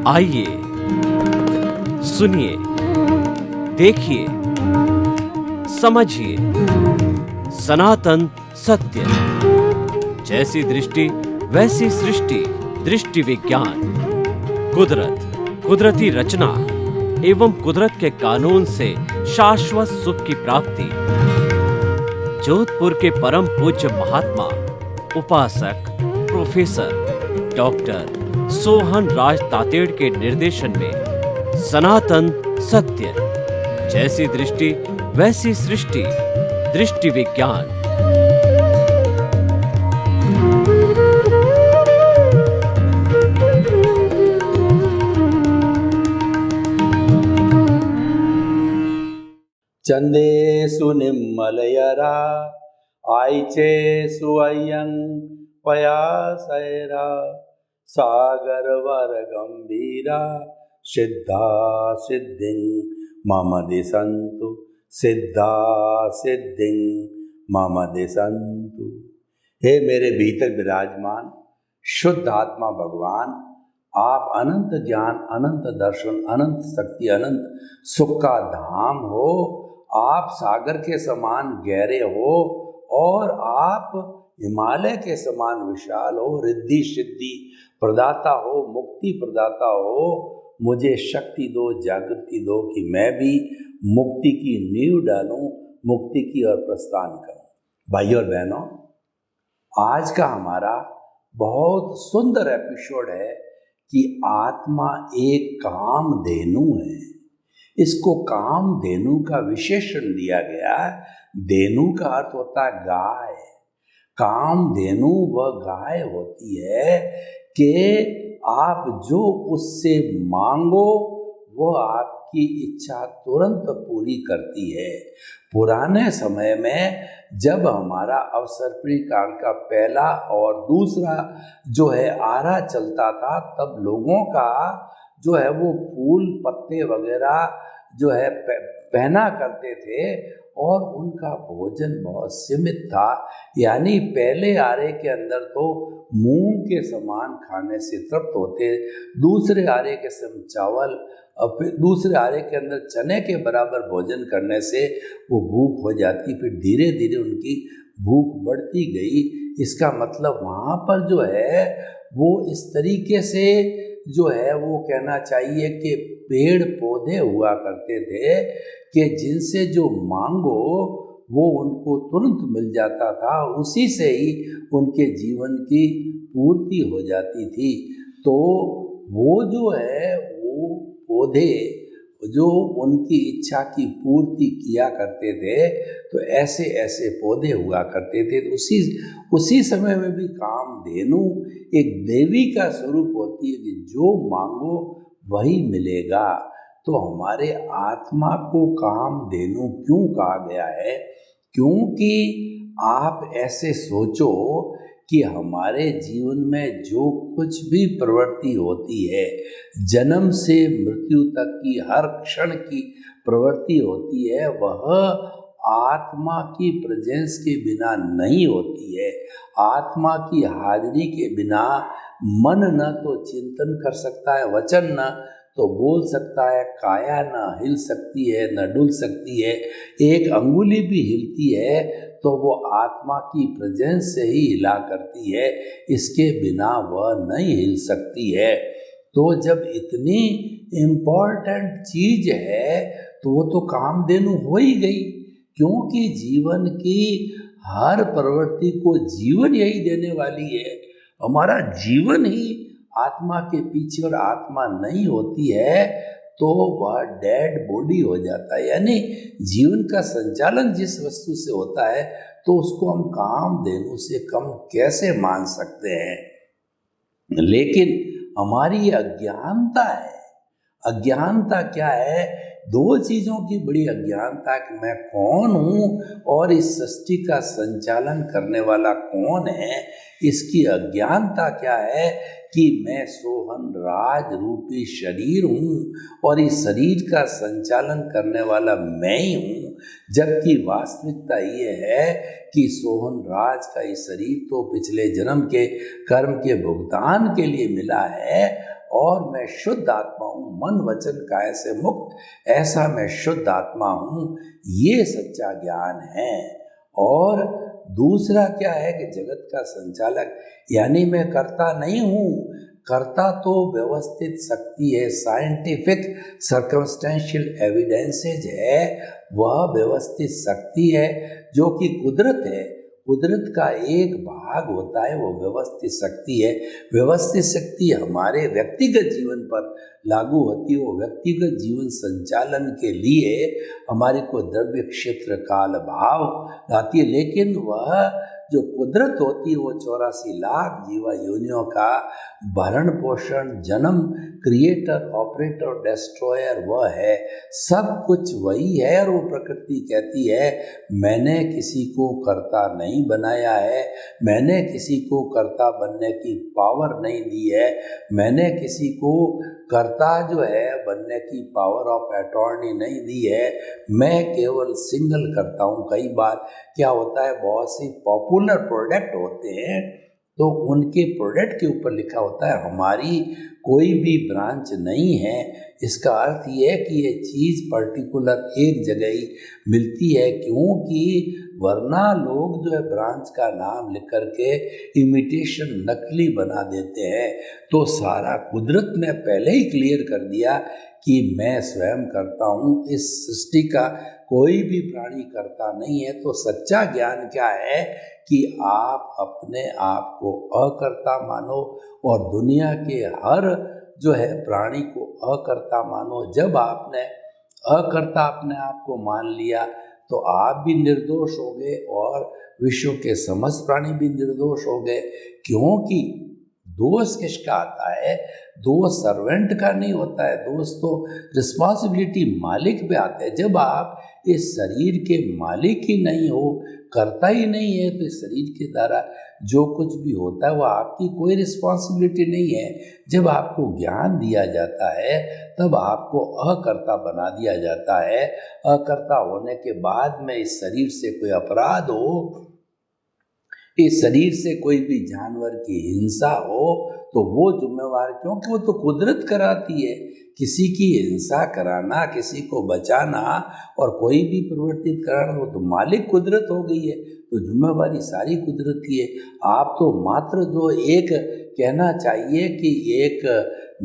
आइए सुनिए, देखिए, समझिए सनातन सत्य। जैसी दृष्टि वैसी सृष्टि, दृष्टि विज्ञान। कुदरत, कुदरती रचना एवं कुदरत के कानून से शाश्वत सुख की प्राप्ति। जोधपुर के परम पूज्य महात्मा उपासक प्रोफेसर डॉक्टर सोहन राज तातेड़ के निर्देशन में सनातन सत्य। जैसी दृष्टि वैसी सृष्टि, दृष्टि विज्ञान। चंदेषु निम्मलयरा आयिचेषु अय्यं पयासैरा सागरवर गंभीरा सिद्धा सिद्धिं मम दिशन्तु सिद्धा सिद्धिं मम दिशन्तु। हे मेरे भीतर विराजमान शुद्ध आत्मा भगवान, आप अनंत ज्ञान, अनंत दर्शन, अनंत शक्ति, अनंत सुख का धाम हो। आप सागर के समान गहरे हो और आप हिमालय के समान विशाल हो। रिद्धि सिद्धि प्रदाता हो, मुक्ति प्रदाता हो। मुझे शक्ति दो, जागृति दो कि मैं भी मुक्ति की नींव डालूं, मुक्ति की ओर प्रस्थान करूं। भाइयों और बहनों, आज का हमारा बहुत सुंदर एपिसोड है कि आत्मा एक कामधेनु है। इसको कामधेनु का विशेषण दिया गया। धेनु का अर्थ होता है गाय। कामधेनु वह गाय होती है कि आप जो उससे मांगो वह आपकी इच्छा तुरंत पूरी करती है। पुराने समय में जब हमारा अवसर्पी काल का पहला और दूसरा जो है आरा चलता था, तब लोगों का जो है वो फूल पत्ते वगैरह जो है पहना करते थे और उनका भोजन बहुत सीमित था। यानी पहले आरे के अंदर तो मूंग के समान खाने से तृप्त होते, दूसरे आरे के सम चावल और फिर दूसरे आरे के अंदर चने के बराबर भोजन करने से वो भूख हो जाती। फिर धीरे धीरे उनकी भूख बढ़ती गई। इसका मतलब वहाँ पर जो है वो इस तरीके से जो है वो कहना चाहिए कि पेड़ पौधे हुआ करते थे कि जिनसे जो मांगो वो उनको तुरंत मिल जाता था, उसी से ही उनके जीवन की पूर्ति हो जाती थी। तो वो जो है वो पौधे जो उनकी इच्छा की पूर्ति किया करते थे, तो ऐसे ऐसे पौधे हुआ करते थे। तो उसी समय में भी कामधेनु एक देवी का स्वरूप होती है कि जो मांगो वही मिलेगा। तो हमारे आत्मा को कामधेनु क्यों कहा गया है? क्योंकि आप ऐसे सोचो कि हमारे जीवन में जो कुछ भी प्रवृत्ति होती है, जन्म से मृत्यु तक की हर क्षण की प्रवृत्ति होती है, वह आत्मा की प्रेजेंस के बिना नहीं होती है। आत्मा की हाजिरी के बिना मन न तो चिंतन कर सकता है, वचन न तो बोल सकता है, काया न हिल सकती है, न डुल सकती है। एक अंगुली भी हिलती है तो वो आत्मा की प्रेजेंस से ही हिला करती है, इसके बिना वह नहीं हिल सकती है। तो जब इतनी इम्पोर्टेंट चीज है तो वो तो कामधेनु हो ही गई, क्योंकि जीवन की हर प्रवृत्ति को जीवन यही देने वाली है। हमारा जीवन ही आत्मा के पीछे, और आत्मा नहीं होती है तो वह डेड बॉडी हो जाता है। यानी जीवन का संचालन जिस वस्तु से होता है तो उसको हम कामधेनु से कम कैसे मान सकते हैं? लेकिन हमारी अज्ञानता है। अज्ञानता क्या है? दो चीज़ों की बड़ी अज्ञानता कि मैं कौन हूँ और इस सृष्टि का संचालन करने वाला कौन है। इसकी अज्ञानता क्या है कि मैं सोहन राज रूपी शरीर हूँ और इस शरीर का संचालन करने वाला मैं ही हूँ। जबकि वास्तविकता ये है कि सोहन राज का ये शरीर तो पिछले जन्म के कर्म के भुगतान के लिए मिला है और मैं शुद्ध आत्मा हूँ, मन वचन काया से मुक्त, ऐसा मैं शुद्ध आत्मा हूँ, ये सच्चा ज्ञान है। और दूसरा क्या है कि जगत का संचालक, यानी मैं कर्ता नहीं हूँ। कर्ता तो व्यवस्थित शक्ति है, साइंटिफिक सर्कमस्टेंशियल एविडेंसेज है, वह व्यवस्थित शक्ति है जो कि कुदरत है। कुदरत का एक भाग होता है वो व्यवस्थित शक्ति है। व्यवस्थित शक्ति हमारे व्यक्तिगत जीवन पर लागू होती है, वो व्यक्तिगत जीवन संचालन के लिए हमारे को द्रव्य क्षेत्र काल भाव लाती है। लेकिन वह जो कुदरत होती है वो 84 लाख जीवा योनियों का भरण पोषण, जन्म, क्रिएटर, ऑपरेटर, डिस्ट्रॉयर वह है, सब कुछ वही है। और वो प्रकृति कहती है मैंने किसी को कर्ता नहीं बनाया है, मैंने किसी को कर्ता बनने की पावर नहीं दी है, मैंने किसी को कर्ता जो है बनने की पावर ऑफ अटॉर्नी नहीं दी है, मैं केवल सिंगल करता हूँ। कई बार क्या होता है, बहुत सी पॉपुलर प्रोडक्ट होते हैं तो उनके प्रोडक्ट के ऊपर लिखा होता है हमारी कोई भी ब्रांच नहीं है। इसका अर्थ ये है कि ये चीज़ पर्टिकुलर एक जगह ही मिलती है, क्योंकि वरना लोग जो है ब्रांच का नाम लिख करके इमिटेशन, नकली बना देते हैं। तो सारा कुदरत ने पहले ही क्लियर कर दिया कि मैं स्वयं करता हूँ, इस सृष्टि का कोई भी प्राणी करता नहीं है। तो सच्चा ज्ञान क्या है कि आप अपने आप को अकर्ता मानो और दुनिया के हर जो है प्राणी को अकर्ता मानो। जब आपने अकर्ता अपने आप को मान लिया तो आप भी निर्दोष हो गए और विश्व के समस्त प्राणी भी निर्दोष हो गए। क्योंकि दोष किसका आता है? दोष सर्वेंट का नहीं होता है, दोष तो रिस्पॉन्सिबिलिटी मालिक पे आता है। जब आप इस शरीर के मालिक ही नहीं हो, करता ही नहीं है, तो इस शरीर के द्वारा जो कुछ भी होता है वो आपकी कोई रिस्पॉन्सिबिलिटी नहीं है। जब आपको ज्ञान दिया जाता है तब आपको अकर्ता बना दिया जाता है। अकर्ता होने के बाद में इस शरीर से कोई अपराध हो, इस शरीर से कोई भी जानवर की हिंसा हो तो वो जिम्मेवार, क्योंकि वो तो कुदरत कराती है। किसी की हिंसा कराना, किसी को बचाना और कोई भी परिवर्तित कराना, वो तो मालिक कुदरत हो गई है, तो जिम्मेवारी सारी कुदरत की है। आप तो मात्र जो एक कहना चाहिए कि एक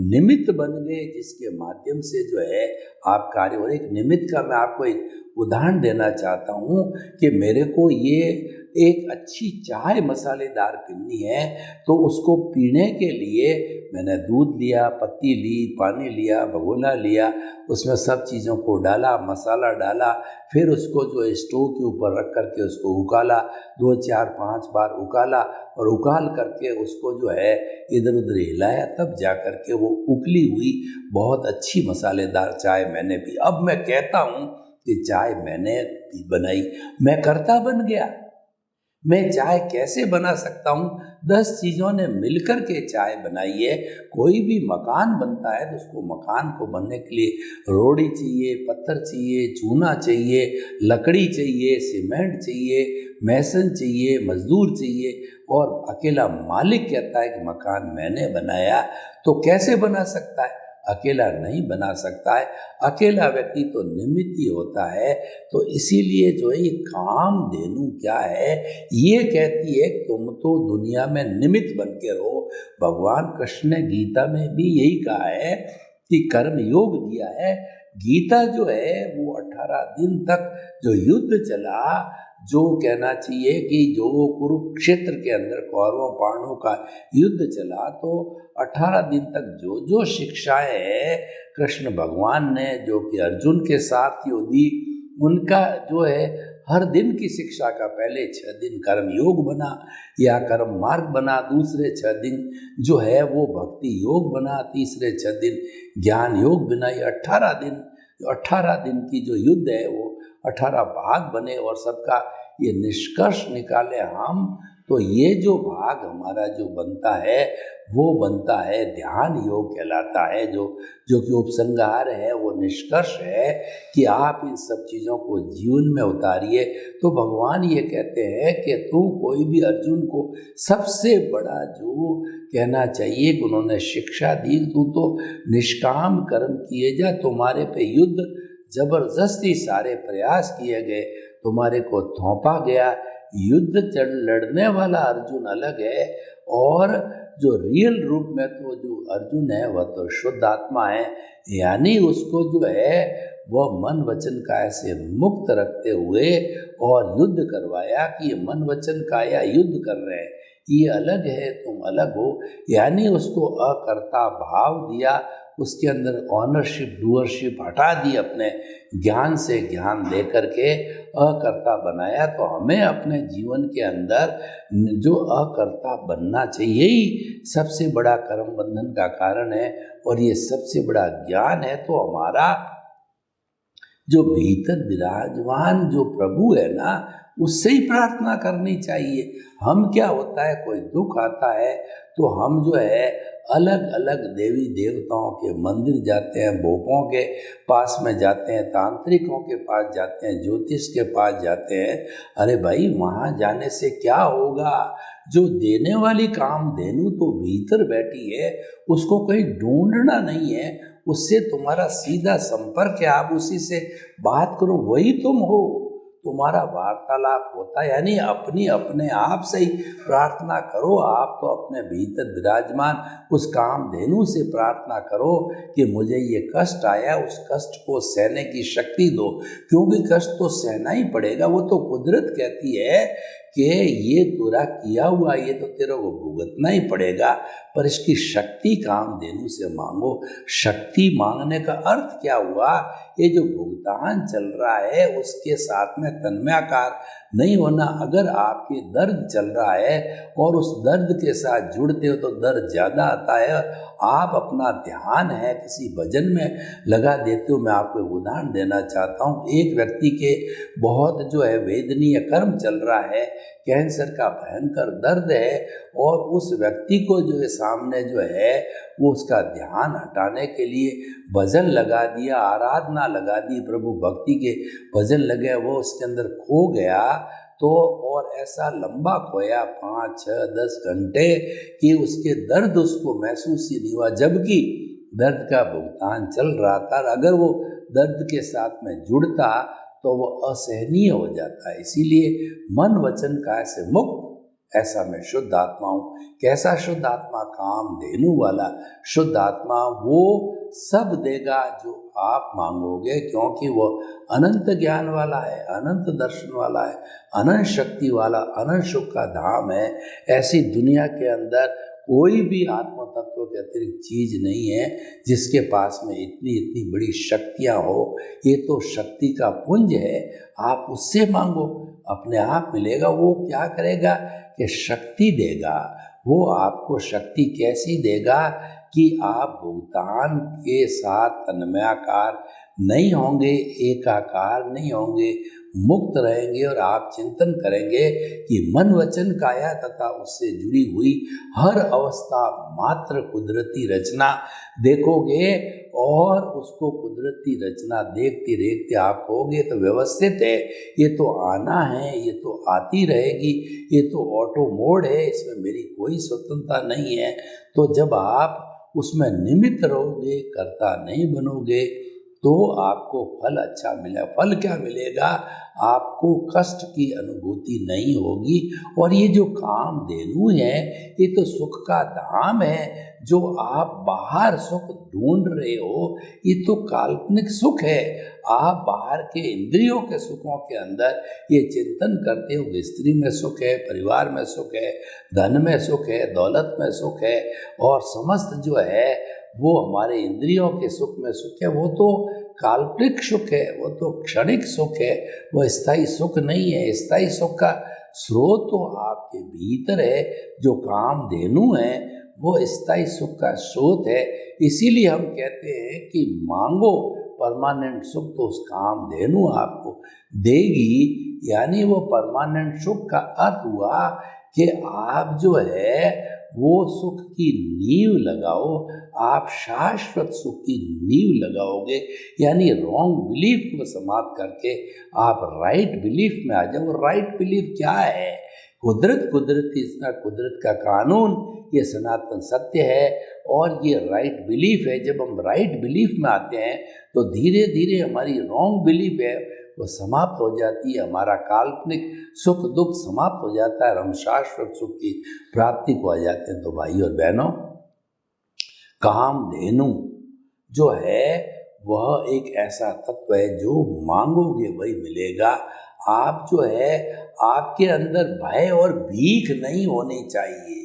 निमित्त बन गए जिसके माध्यम से जो है आप कार्य। और एक निमित्त का मैं आपको एक उदाहरण देना चाहता हूँ कि मेरे को ये एक अच्छी चाय मसालेदार पीनी है, तो उसको पीने के लिए मैंने दूध लिया, पत्ती ली, पानी लिया, भगोना लिया, उसमें सब चीज़ों को डाला, मसाला डाला, फिर उसको जो स्टोव के ऊपर रख करके उसको उकाला, 2 4 5 बार उकाला और उकाल करके उसको जो है इधर उधर हिलाया, तब जा कर के वो उकली हुई बहुत अच्छी मसालेदार चाय मैंने पी। अब मैं कहता हूँ कि चाय मैंने बनाई, मैं कर्ता बन गया। मैं चाय कैसे बना सकता हूँ? 10 चीज़ों ने मिलकर के चाय बनाई है। कोई भी मकान बनता है तो उसको मकान को बनने के लिए रोड़ी चाहिए, पत्थर चाहिए, चूना चाहिए, लकड़ी चाहिए, सीमेंट चाहिए, मैसन चाहिए, मजदूर चाहिए, और अकेला मालिक कहता है कि मकान मैंने बनाया। तो कैसे बना सकता है? अकेला नहीं बना सकता है। अकेला व्यक्ति तो निमित्त ही होता है। तो इसीलिए जो है ये कामधेनु क्या है, ये कहती है तुम तो दुनिया में निमित्त बन के रहो। भगवान कृष्ण ने गीता में भी यही कहा है कि कर्म योग दिया है। गीता जो है वो 18 दिन तक जो युद्ध चला, जो कहना चाहिए कि जो कुरुक्षेत्र के अंदर कौरवों पांडवों का युद्ध चला, तो 18 दिन तक जो जो शिक्षाएं हैं कृष्ण भगवान ने जो कि अर्जुन के साथ ही दी, उनका जो है हर दिन की शिक्षा का पहले 6 दिन कर्म योग बना या कर्म मार्ग बना, दूसरे 6 दिन जो है वो भक्ति योग बना, तीसरे 6 दिन ज्ञान योग बना। ये 18 दिन की जो युद्ध है वो 18 भाग बने और सबका ये निष्कर्ष निकाले हम तो ये जो भाग हमारा जो बनता है वो बनता है ध्यान योग कहलाता है, जो कि उपसंहार है, वो निष्कर्ष है कि आप इन सब चीज़ों को जीवन में उतारिए। तो भगवान ये कहते हैं कि तू कोई भी अर्जुन को सबसे बड़ा जो कहना चाहिए कि उन्होंने शिक्षा दी, तू तो निष्काम कर्म किए जा, तुम्हारे पे युद्ध जबरदस्ती सारे प्रयास किए गए, तुम्हारे को थोपा गया। युद्ध लड़ने वाला अर्जुन अलग है और जो रियल रूप में तो जो अर्जुन है वह तो शुद्ध आत्मा है, यानी उसको जो है वह मन वचन काया से मुक्त रखते हुए और युद्ध करवाया कि ये मन वचन काया युद्ध कर रहे हैं, ये अलग है, तुम अलग हो। यानी उसको अकर्ता भाव दिया, उसके अंदर ऑनरशिप डूअरशिप हटा दी, अपने ज्ञान से ज्ञान दे करके अकर्ता बनाया। तो हमें अपने जीवन के अंदर जो अकर्ता बनना चाहिए, यही सबसे बड़ा कर्म बंधन का कारण है और ये सबसे बड़ा ज्ञान है। तो हमारा जो भीतर विराजमान जो प्रभु है ना, उससे ही प्रार्थना करनी चाहिए। हम क्या होता है, कोई दुख आता है तो हम जो है अलग अलग देवी देवताओं के मंदिर जाते हैं, भोपों के पास में जाते हैं, तांत्रिकों के पास जाते हैं, ज्योतिष के पास जाते हैं। अरे भाई, वहाँ जाने से क्या होगा? जो देने वाली कामधेनु तो भीतर बैठी है, उसको कहीं ढूंढना नहीं है, उससे तुम्हारा सीधा संपर्क है, आप उसी से बात करो, वही तुम हो, तुम्हारा वार्तालाप होता है। यानी अपने आप से ही प्रार्थना करो। आप तो अपने भीतर विराजमान उस कामधेनु से प्रार्थना करो कि मुझे ये कष्ट आया, उस कष्ट को सहने की शक्ति दो, क्योंकि कष्ट तो सहना ही पड़ेगा। वो तो कुदरत कहती है कि ये तेरा किया हुआ, ये तो तेरे को भुगतना ही पड़ेगा, पर इसकी शक्ति कामधेनु से मांगो। शक्ति मांगने का अर्थ क्या हुआ? ये जो भुगतान चल रहा है उसके साथ में तन्मयाकार नहीं होना। अगर आपके दर्द चल रहा है और उस दर्द के साथ जुड़ते हो तो दर्द ज़्यादा आता है। आप अपना ध्यान है किसी भजन में लगा देते हो। मैं आपको एक उदाहरण देना चाहता हूँ। एक व्यक्ति के बहुत जो है वेदनीय कर्म चल रहा है, कैंसर का भयंकर दर्द है, और उस व्यक्ति को जो है सामने जो है वो उसका ध्यान हटाने के लिए भजन लगा दिया, आराधना लगा दी, प्रभु भक्ति के भजन लगे, वो उसके अंदर खो गया। तो और ऐसा लंबा खोया 5, 6, 10 घंटे कि उसके दर्द उसको महसूस ही नहीं हुआ, जबकि दर्द का भुगतान चल रहा था। अगर वो दर्द के साथ में जुड़ता तो वो असहनीय हो जाता है। इसीलिए मन वचन काया से मुक्त, ऐसा मैं शुद्ध आत्मा हूँ। कैसा शुद्ध आत्मा? कामधेनु वाला शुद्ध आत्मा। वो सब देगा जो आप मांगोगे, क्योंकि वो अनंत ज्ञान वाला है, अनंत दर्शन वाला है, अनंत शक्ति वाला, अनंत सुख का धाम है। ऐसी दुनिया के अंदर कोई भी आत्म तत्व के अतिरिक्त चीज़ नहीं है जिसके पास में इतनी इतनी बड़ी शक्तियाँ हो। ये तो शक्ति का पुंज है, आप उससे मांगो, अपने आप मिलेगा। वो क्या करेगा कि शक्ति देगा। वो आपको शक्ति कैसी देगा कि आप भुगतान के साथ तन्मयाकार नहीं होंगे, एकाकार नहीं होंगे, मुक्त रहेंगे। और आप चिंतन करेंगे कि मन वचन काया तथा उससे जुड़ी हुई हर अवस्था मात्र कुदरती रचना देखोगे, और उसको कुदरती रचना देखते देखते आप कहोगे तो व्यवस्थित है, ये तो आना है, ये तो आती रहेगी, ये तो ऑटो मोड है, इसमें मेरी कोई स्वतंत्रता नहीं है। तो जब आप उसमें निमित्त रहोगे, कर्ता नहीं बनोगे, तो आपको फल अच्छा मिलेगा। फल क्या मिलेगा? आपको कष्ट की अनुभूति नहीं होगी। और ये जो कामधेनु है, ये तो सुख का धाम है। जो आप बाहर सुख ढूंढ रहे हो, ये तो काल्पनिक सुख है। आप बाहर के इंद्रियों के सुखों के अंदर ये चिंतन करते हो कि स्त्री में सुख है, परिवार में सुख है, धन में सुख है, दौलत में सुख है, और समस्त जो है वो हमारे इंद्रियों के सुख में सुख है। वो तो काल्पनिक सुख है, वो तो क्षणिक सुख है, वो स्थायी सुख नहीं है। स्थायी सुख का स्रोत तो आपके भीतर है। जो कामधेनु है वो स्थायी सुख का स्रोत है। इसीलिए हम कहते हैं कि मांगो परमानेंट सुख, तो उस कामधेनु आपको देगी। यानी वो परमानेंट सुख का अर्थ हुआ कि आप जो है वो सुख की नींव लगाओ, आप शाश्वत सुख की नींव लगाओगे। यानी रॉन्ग बिलीफ को समाप्त करके आप राइट बिलीफ में आ जाओ। राइट बिलीफ क्या है? कुदरती कुदरत का कानून, ये सनातन सत्य है और ये राइट बिलीफ है। जब हम राइट बिलीफ में आते हैं तो धीरे धीरे हमारी रॉन्ग बिलीफ है वो समाप्त हो जाती है, हमारा काल्पनिक सुख दुख समाप्त हो जाता है और हम शाश्वत सुख की प्राप्ति को आ जाते हैं। तो भाई और बहनों, कामधेनु जो है वह एक ऐसा तत्व है जो मांगोगे वही मिलेगा। आप जो है, आपके अंदर भय और भीख नहीं होनी चाहिए,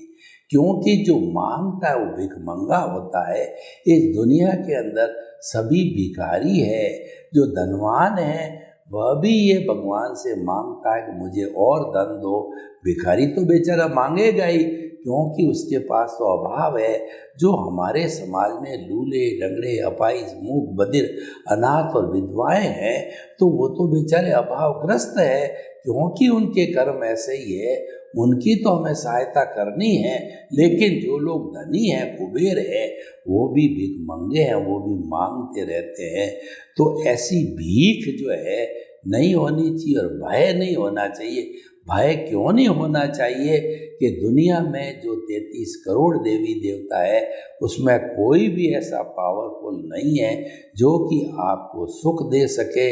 क्योंकि जो मांगता है वो भिखमंगा होता है। इस दुनिया के अंदर सभी भिखारी है। जो धनवान है वह भी ये भगवान से मांगता है कि मुझे और धन दो। भिखारी तो बेचारा मांगेगा ही, क्योंकि उसके पास तो अभाव है। जो हमारे समाज में लूले लंगड़े अपाहिज मूक बधिर अनाथ और विधवाएं हैं तो वो तो बेचारे अभावग्रस्त है, क्योंकि उनके कर्म ऐसे ही है। उनकी तो हमें सहायता करनी है। लेकिन जो लोग धनी हैं, कुबेर है, वो भी भीख मंगे हैं, वो भी मांगते रहते हैं। तो ऐसी भीख जो है नहीं होनी चाहिए और भय नहीं होना चाहिए। भय क्यों नहीं होना चाहिए कि दुनिया में जो 33 करोड़ देवी देवता है उसमें कोई भी ऐसा पावरफुल नहीं है जो कि आपको सुख दे सके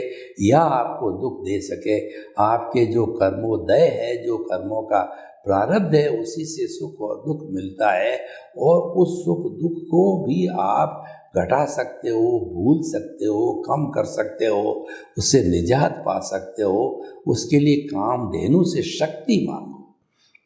या आपको दुख दे सके। आपके जो कर्मोदय है, जो कर्मों का प्रारब्ध है, उसी से सुख और दुख मिलता है। और उस सुख दुख को भी आप घटा सकते हो, भूल सकते हो, कम कर सकते हो, उससे निजात पा सकते हो। उसके लिए कामधेनु से शक्ति मांगो,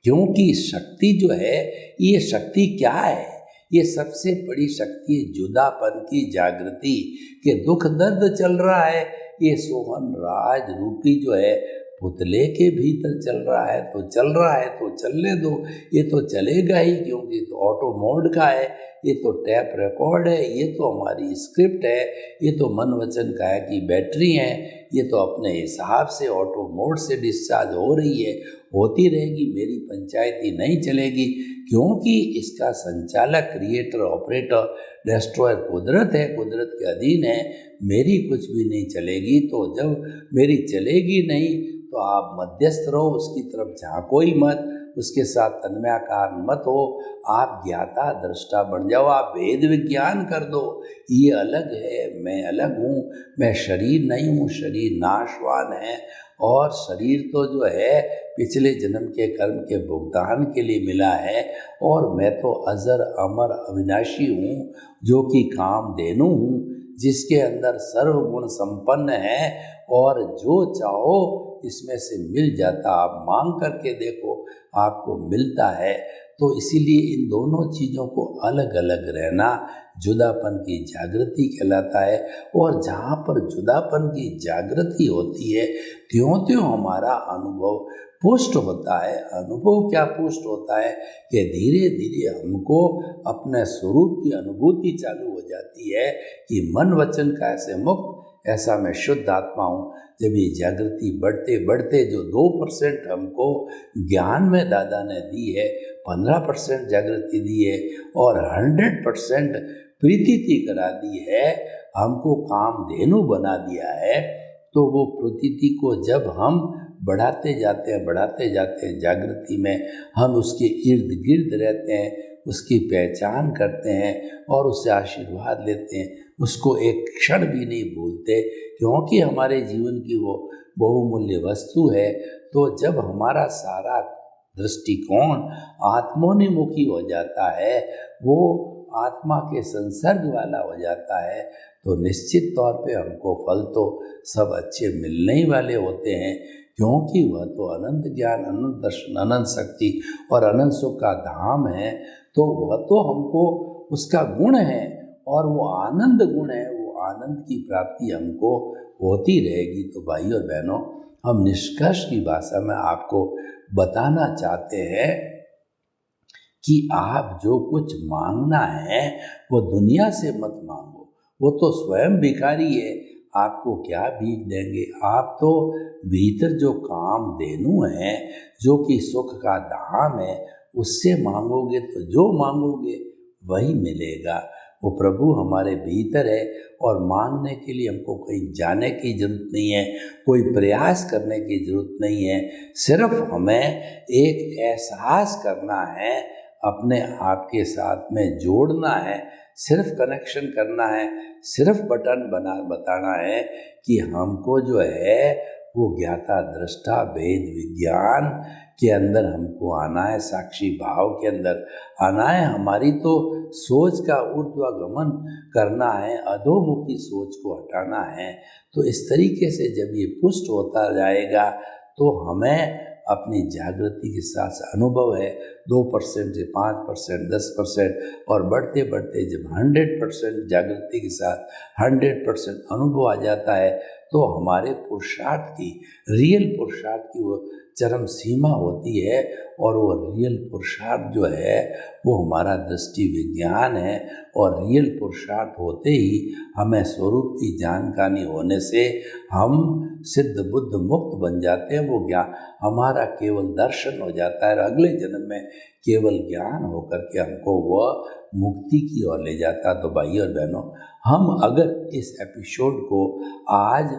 क्योंकि शक्ति जो है, ये शक्ति क्या है? ये सबसे बड़ी शक्ति है जुदापन की जागृति। कि दुख दर्द चल रहा है, ये सोहन राज रूपी जो है पुतले के भीतर चल रहा है तो चल रहा है, तो चलने दो। ये तो चलेगा ही, क्योंकि तो ऑटो मोड का है, ये तो टैप रिकॉर्ड है, ये तो हमारी स्क्रिप्ट है, ये तो मन वचन काया की बैटरी है। ये तो अपने हिसाब से ऑटो मोड से डिस्चार्ज हो रही है, होती रहेगी। मेरी पंचायती नहीं चलेगी, क्योंकि इसका संचालक, क्रिएटर, ऑपरेटर, डिस्ट्रॉयर कुदरत है, कुदरत के अधीन है। मेरी कुछ भी नहीं चलेगी। तो जब मेरी चलेगी नहीं तो आप मध्यस्थ रहो, उसकी तरफ झांको ही मत, उसके साथ तन्मयाकार मत हो। आप ज्ञाता दृष्टा बन जाओ, आप वेद विज्ञान कर दो। ये अलग है, मैं अलग हूँ, मैं शरीर नहीं हूँ, शरीर नाशवान है। और शरीर तो जो है पिछले जन्म के कर्म के भुगतान के लिए मिला है। और मैं तो अजर अमर अविनाशी हूँ, जो कि कामधेनु हूँ, जिसके अंदर सर्वगुण संपन्न है। और जो चाहो इसमें से मिल जाता। आप मांग करके देखो, आपको मिलता है। तो इसीलिए इन दोनों चीज़ों को अलग अलग रहना जुदापन की जागृति कहलाता है। और जहाँ पर जुदापन की जागृति होती है, त्यों त्यों हमारा अनुभव पुष्ट होता है। अनुभव क्या पुष्ट होता है कि धीरे धीरे हमको अपने स्वरूप की अनुभूति चालू हो जाती है कि मन वचन का से मुक्त, ऐसा मैं शुद्ध आत्मा हूँ। जब ये जागृति बढ़ते बढ़ते जो 2% हमको ज्ञान में दादा ने दी है, 15% जागृति दी है और 100% प्रीति करा दी है, हमको कामधेनु बना दिया है। तो वो प्रतीति को जब हम बढ़ाते जाते हैं जागृति में, हम उसके इर्द गिर्द रहते हैं, उसकी पहचान करते हैं और उससे आशीर्वाद लेते हैं, उसको एक क्षण भी नहीं भूलते, क्योंकि हमारे जीवन की वो बहुमूल्य वस्तु है। तो जब हमारा सारा दृष्टिकोण आत्मोन्मुखी हो जाता है, वो आत्मा के संसर्ग वाला हो जाता है, तो निश्चित तौर पे हमको फल तो सब अच्छे मिलने ही वाले होते हैं, क्योंकि वह तो अनंत ज्ञान, अनंत दर्शन, अनंत शक्ति और अनंत सुख का धाम है। तो वह तो हमको उसका गुण है और वो आनंद गुण है, वो आनंद की प्राप्ति हमको होती रहेगी। तो भाई और बहनों, हम निष्कर्ष की भाषा में आपको बताना चाहते हैं कि आप जो कुछ मांगना है वो दुनिया से मत मांगो, वो तो स्वयं भिखारी है। आपको क्या भीख देंगे? आप तो भीतर जो कामधेनु है, जो कि सुख का धाम है, उससे मांगोगे तो जो मांगोगे वही मिलेगा। वो प्रभु हमारे भीतर है और मांगने के लिए हमको कहीं जाने की जरूरत नहीं है, कोई प्रयास करने की जरूरत नहीं है। सिर्फ हमें एक एहसास करना है, अपने आप के साथ में जोड़ना है, सिर्फ कनेक्शन करना है, सिर्फ बटन बताना है कि हमको जो है वो ज्ञाता दृष्टा भेद विज्ञान के अंदर हमको आना है, साक्षी भाव के अंदर आना है। हमारी तो सोच का ऊर्ध्वगमन करना है, अधोमुखी सोच को हटाना है। तो इस तरीके से जब ये पुष्ट होता जाएगा तो हमें अपनी जागृति के साथ अनुभव है 2% से 5%, 10% और बढ़ते बढ़ते जब 100% जागृति के साथ 100% अनुभव आ जाता है तो हमारे पुरुषार्थ की, रियल पुरुषार्थ की वो चरम सीमा होती है। और वो रियल पुरुषार्थ जो है वो हमारा दृष्टि विज्ञान है। और रियल पुरुषार्थ होते ही हमें स्वरूप की जानकारी होने से हम सिद्ध बुद्ध मुक्त बन जाते हैं। वो ज्ञान हमारा केवल दर्शन हो जाता है और अगले जन्म में केवल ज्ञान होकर के हमको वह मुक्ति की ओर ले जाता। तो भाई और बहनों, हम अगर इस एपिसोड को आज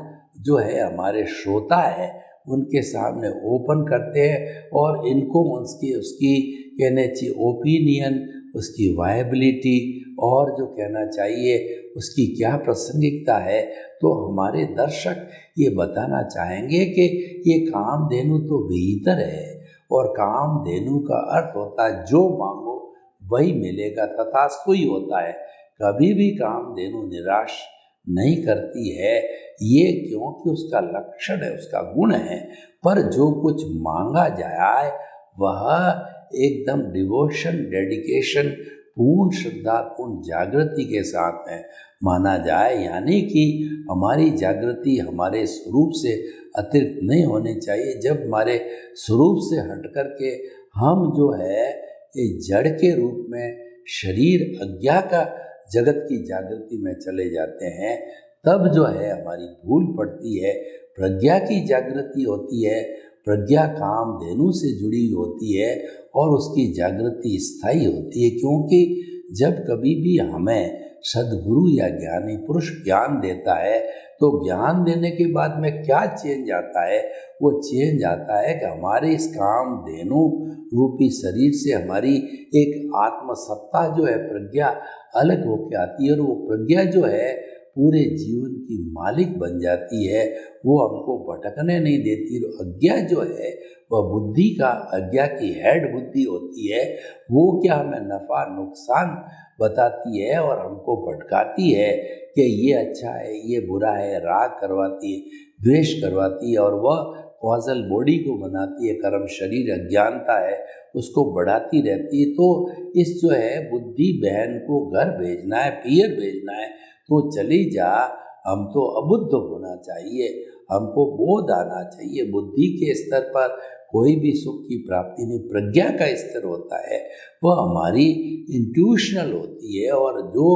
जो है हमारे श्रोता है उनके सामने ओपन करते हैं और इनको उसकी कहने चाहिए ओपिनियन, उसकी वायबिलिटी और जो कहना चाहिए उसकी क्या प्रासंगिकता है, तो हमारे दर्शक ये बताना चाहेंगे कि ये कामधेनु तो भीतर है। और कामधेनु का अर्थ होता है जो मांगो वही मिलेगा, तथास्तु ही होता है। कभी भी कामधेनु निराश नहीं करती है, ये क्योंकि उसका लक्षण है, उसका गुण है। पर जो कुछ मांगा जाए वह एकदम डिवोशन, डेडिकेशन, पूर्ण श्रद्धा, पूर्ण जागृति के साथ में माना जाए। यानी कि हमारी जागृति हमारे स्वरूप से अतिरिक्त नहीं होनी चाहिए। जब हमारे स्वरूप से हट कर के हम जो है ये जड़ के रूप में शरीर अज्ञा का जगत की जागृति में चले जाते हैं, तब जो है हमारी भूल पड़ती है। प्रज्ञा की जागृति होती है, प्रज्ञा कामधेनु से जुड़ी होती है और उसकी जागृति स्थायी होती है। क्योंकि जब कभी भी हमें सद्गुरु या ज्ञानी पुरुष ज्ञान देता है तो ज्ञान देने के बाद में क्या चेंज आता है? वो चेंज आता है कि हमारे इस कामधेनु रूपी शरीर से हमारी एक आत्मसत्ता जो है, प्रज्ञा अलग होकर आती है और वो प्रज्ञा जो है पूरे जीवन की मालिक बन जाती है। वो हमको भटकने नहीं देती। अज्ञा जो है वह बुद्धि का, अज्ञा की हेड बुद्धि होती है, वो क्या हमें नफ़ा नुकसान बताती है और हमको भटकाती है कि ये अच्छा है, ये बुरा है, राग करवाती है, द्वेष करवाती है और वह कॉजल बॉडी को बनाती है। कर्म शरीर अज्ञानता है, उसको बढ़ाती रहती है। तो इस जो है बुद्धि बहन को घर भेजना है, पियर भेजना है तो चली जा, हम तो अबुद्ध होना चाहिए, हमको बोध आना चाहिए। बुद्धि के स्तर पर कोई भी सुख की प्राप्ति नहीं। प्रज्ञा का स्तर होता है वह हमारी इंट्यूशनल होती है और जो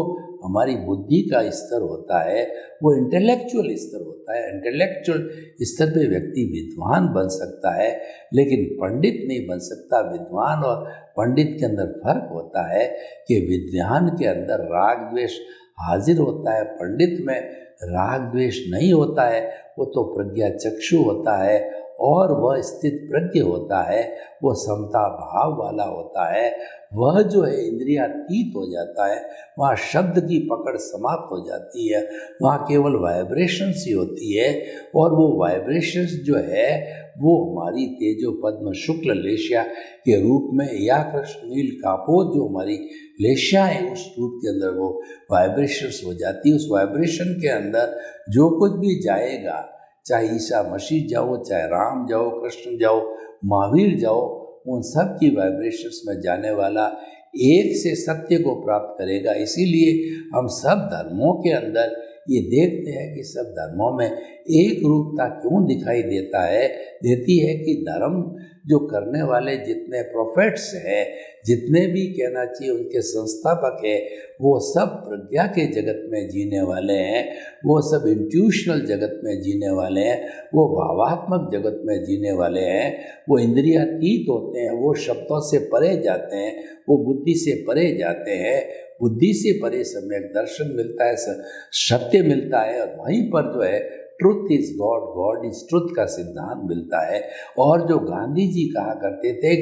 हमारी बुद्धि का स्तर होता है वो इंटेलेक्चुअल स्तर होता है। इंटेलेक्चुअल स्तर पे व्यक्ति विद्वान बन सकता है लेकिन पंडित नहीं बन सकता। विद्वान और पंडित के अंदर फर्क होता है कि विद्वान के अंदर राग द्वेष हाजिर होता है, पंडित में राग द्वेष नहीं होता है। वो तो प्रज्ञा चक्षु होता है और वह स्थित प्रज्ञ होता है, वो समता भाव वाला होता है। वह जो है इंद्रियातीत हो जाता है, वहाँ शब्द की पकड़ समाप्त हो जाती है, वहाँ केवल वाइब्रेशंस ही होती है। और वो वाइब्रेशंस जो है वो हमारी तेजो पद्म शुक्ल लेशिया के रूप में या कृष्ण नील कापोत जो हमारी लेशिया है उस रूप के अंदर वो वाइब्रेशंस हो जाती है। उस वाइब्रेशन के अंदर जो कुछ भी जाएगा, चाहे ईसा मसीह जाओ, चाहे राम जाओ, कृष्ण जाओ, महावीर जाओ, उन सब की वाइब्रेशंस में जाने वाला एक से सत्य को प्राप्त करेगा। इसीलिए हम सब धर्मों के अंदर ये देखते हैं कि सब धर्मों में एक रूपता क्यों दिखाई देती है कि धर्म जो करने वाले जितने प्रोफेट्स हैं, जितने भी कहना चाहिए उनके संस्थापक हैं, वो सब प्रज्ञा के जगत में जीने वाले हैं, वो सब इंट्यूशनल जगत में जीने वाले हैं, वो भावात्मक जगत में जीने वाले हैं, वो इंद्रियातीत होते हैं, वो शब्दों से परे जाते हैं, वो बुद्धि से परे जाते हैं। बुद्धि से परे सम्यक दर्शन मिलता है, सत्य मिलता है, और वहीं पर जो है truth is God, God is truth का सिद्धांत मिलता है। और जो गांधी जी कहा करते थे,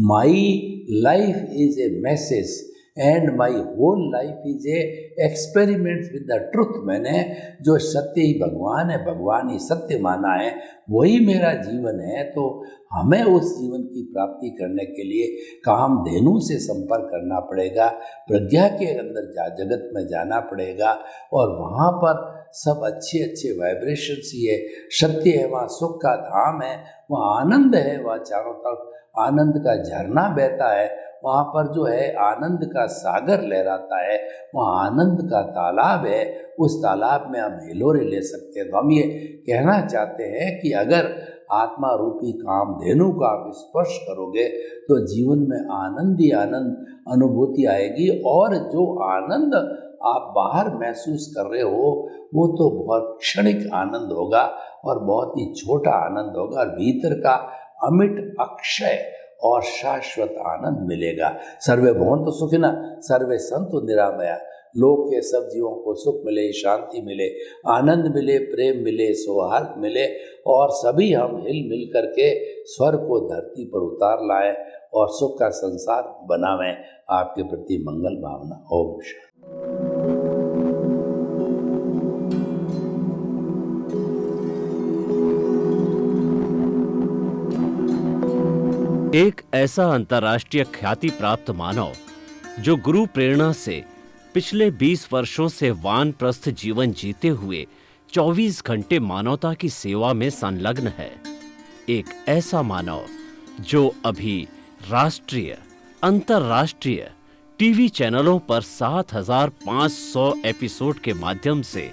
my life is a message and my whole life is a experiment with the truth. मैंने जो सत्य ही भगवान है, भगवान ही सत्य माना है, वही मेरा जीवन है। तो हमें उस जीवन की प्राप्ति करने के लिए कामधेनु से संपर्क करना पड़ेगा, प्रज्ञा के अंदर जगत में जाना पड़ेगा, और वहाँ पर सब अच्छे अच्छे वाइब्रेशंस ही है, सत्य है, वहाँ सुख का धाम है, वहाँ आनंद है, वहाँ चारों तरफ आनंद का झरना बहता है, वहाँ पर जो है आनंद का सागर लहराता है, वहाँ आनंद का तालाब है, उस तालाब में हम हिलोरे ले सकते हैं। तो हम ये कहना चाहते हैं कि अगर आत्मा रूपी कामधेनु का आप स्पर्श करोगे तो जीवन में आनंद ही आनंद अनुभूति आएगी, और जो आनंद आप बाहर महसूस कर रहे हो वो तो बहुत क्षणिक आनंद होगा और बहुत ही छोटा आनंद होगा, और भीतर का अमिट अक्षय और शाश्वत आनंद मिलेगा। सर्वे भवन्तु सुखिनः, सर्वे सन्तु निरामया। लोक के सब जीवों को सुख मिले, शांति मिले, आनंद मिले, प्रेम मिले, सौहार्द मिले, और सभी हम हिल मिल करके स्वर्ग को धरती पर उतार लाएं और सुख का संसार बनावें। आपके प्रति मंगल भावना। ओम शांति। एक ऐसा अंतर्राष्ट्रीय ख्याति प्राप्त मानव जो गुरु प्रेरणा से पिछले 20 वर्षों से वानप्रस्थ जीवन जीते हुए 24 घंटे मानवता की सेवा में संलग्न है। एक ऐसा मानव जो अभी राष्ट्रीय, अंतर्राष्ट्रीय टीवी चैनलों पर 7,500 एपिसोड के माध्यम से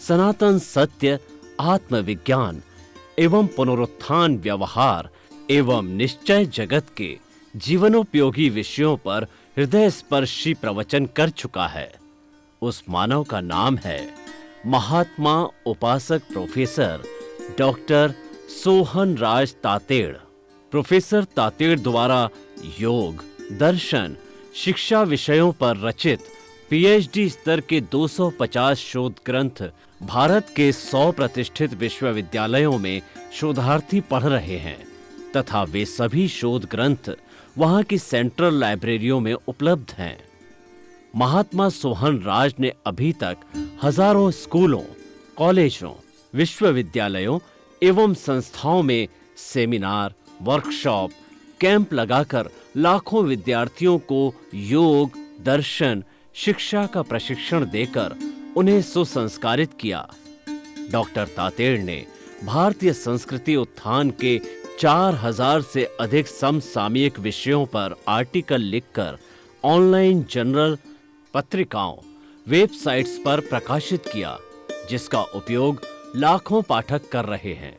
सनातन सत्य, आत्मविज्ञान एवं पुनरुत्थान, व्यवहार एवं निश्चय जगत के जीवनोपयोगी विषयों पर हृदय स्पर्शी प्रवचन कर चुका है। उस मानव का नाम है महात्मा उपासक प्रोफेसर डॉक्टर सोहन राज तातेड़। प्रोफेसर तातेड़ द्वारा योग, दर्शन, शिक्षा विषयों पर रचित पीएचडी स्तर के 250 शोध ग्रंथ भारत के 100 प्रतिष्ठित विश्वविद्यालयों में शोधार्थी पढ़ रहे हैं, तथा वे सभी शोध ग्रंथ वहां की सेंट्रल लाइब्रेरियों में उपलब्ध हैं। महात्मा सोहन राज ने अभी तक हजारों स्कूलों, कॉलेजों, विश्वविद्यालयों एवं संस्थाओं में सेमिनार, वर्कशॉप, कैंप लगाकर लाखों विद्यार्थियों को योग, दर्शन, शिक्षा का प्रशिक्षण देकर उन्हें सुसंस्कारित किया। डॉक्टर तातेड़ ने भारतीय संस्कृति उत्थान के 4000 से अधिक समसामयिक विषयों पर आर्टिकल लिखकर ऑनलाइन जर्नल, पत्रिकाओं, वेबसाइट्स पर प्रकाशित किया, जिसका उपयोग लाखों पाठक कर रहे हैं।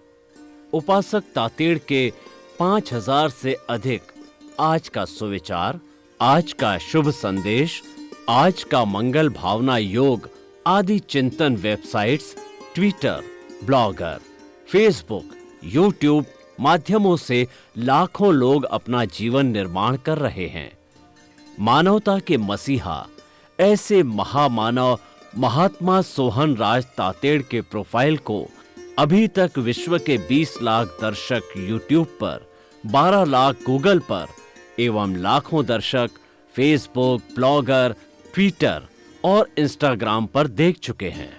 उपासक तातेड़ के 5000 से अधिक आज का सुविचार, आज का शुभ संदेश, आज का मंगल भावना योग आदि चिंतन websites, Twitter, blogger, Facebook, YouTube माध्यमों से लाखों लोग अपना जीवन निर्माण कर रहे हैं। मानवता के मसीहा ऐसे महामानव महात्मा सोहन राज तातेड़ के प्रोफाइल को अभी तक विश्व के 20 लाख दर्शक यूट्यूब पर, 12 लाख गूगल पर एवं लाखों दर्शक फेसबुक, ब्लॉगर, ट्विटर और इंस्टाग्राम पर देख चुके हैं।